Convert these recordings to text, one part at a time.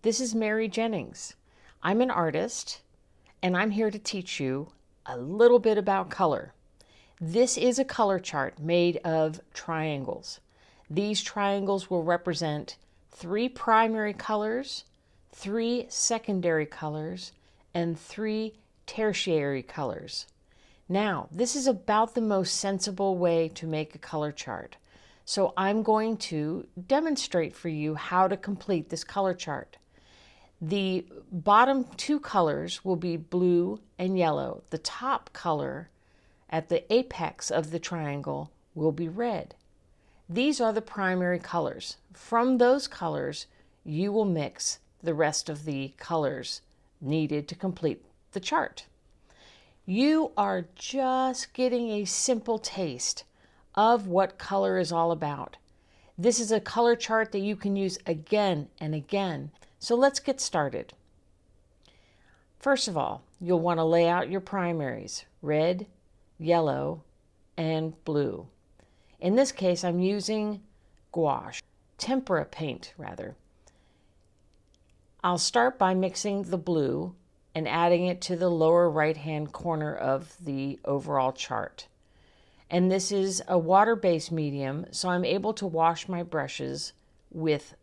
This is Mary Jennings. I'm an artist, and I'm here to teach you a little bit about color. This is a color chart made of triangles. These triangles will represent 3 primary colors, 3 secondary colors, and 3 tertiary colors. Now, this is about the most sensible way to make a color chart. So I'm going to demonstrate for you how to complete this color chart. The bottom 2 colors will be blue and yellow. The top color at the apex of the triangle will be red. These are the primary colors. From those colors, you will mix the rest of the colors needed to complete the chart. You are just getting a simple taste of what color is all about. This is a color chart that you can use again and again. So let's get started. First of all, you'll want to lay out your primaries, red, yellow, and blue. In this case, I'm using gouache, tempera paint rather. I'll start by mixing the blue and adding it to the lower right-hand corner of the overall chart. And this is a water-based medium, so I'm able to wash my brushes with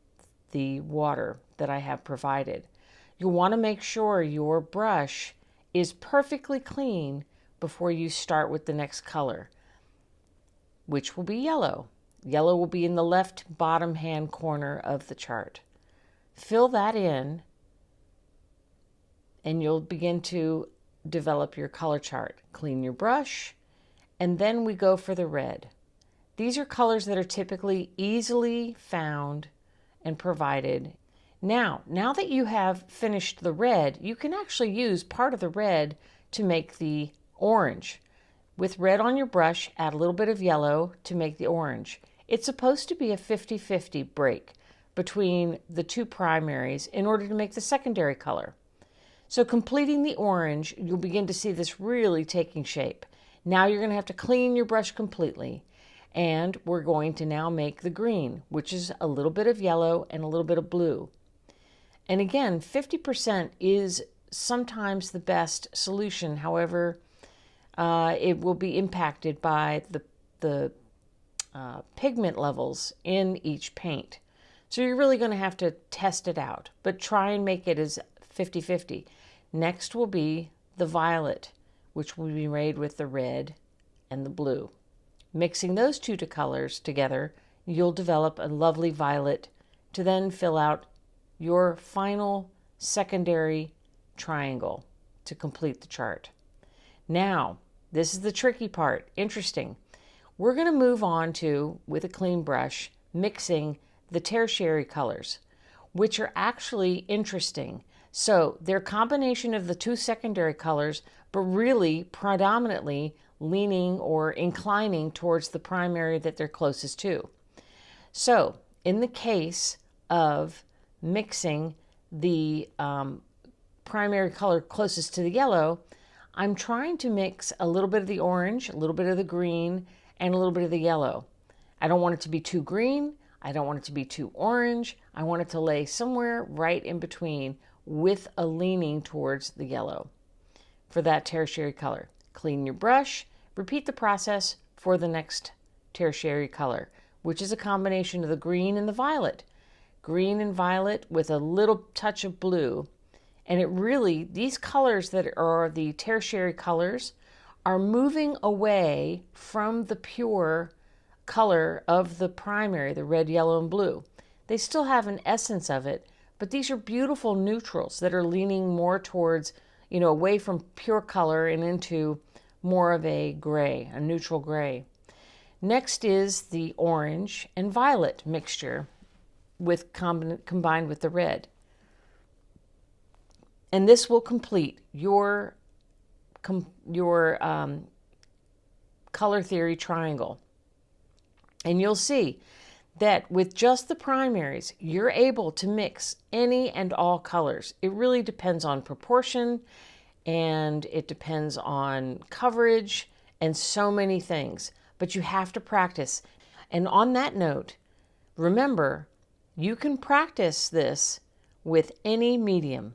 the water that I have provided. You'll want to make sure your brush is perfectly clean before you start with the next color, which will be yellow. Yellow will be in the left bottom hand corner of the chart. Fill that in, and you'll begin to develop your color chart. Clean your brush, and then we go for the red. These are colors that are typically easily found and provided. Now that you have finished the red, you can actually use part of the red to make the orange. With red on your brush, add a little bit of yellow to make the orange. It's supposed to be a 50-50 break between the 2 primaries in order to make the secondary color. So completing the orange, you'll begin to see this really taking shape. Now you're going to have to clean your brush completely, and we're going to now make the green, which is a little bit of yellow and a little bit of blue. And again, 50% is sometimes the best solution. However, it will be impacted by the pigment levels in each paint. So you're really going to have to test it out, but try and make it as 50-50. Next will be the violet, which will be made with the red and the blue. Mixing those 2 colors together, you'll develop a lovely violet to then fill out your final secondary triangle to complete the chart. Now, this is the tricky part. Interesting. We're going to move on to, with a clean brush, mixing the tertiary colors, which are actually interesting. So they're a combination of the 2 secondary colors, but really predominantly leaning or inclining towards the primary that they're closest to. So in the case of mixing the primary color closest to the yellow, I'm trying to mix a little bit of the orange, a little bit of the green, and a little bit of the yellow. I don't want it to be too green. I don't want it to be too orange. I want it to lay somewhere right in between with a leaning towards the yellow for that tertiary color. Clean your brush. Repeat the process for the next tertiary color, which is a combination of the green and the violet. Green and violet with a little touch of blue. And it really, these colors that are the tertiary colors are moving away from the pure color of the primary, the red, yellow, and blue. They still have an essence of it, but these are beautiful neutrals that are leaning more towards, away from pure color and into more of a gray, a neutral gray. Next is the orange and violet mixture combined with the red. And this will complete your color theory triangle. And you'll see that with just the primaries, you're able to mix any and all colors. It really depends on proportion, and it depends on coverage and so many things. But you have to practice. And on that note, remember, you can practice this with any medium.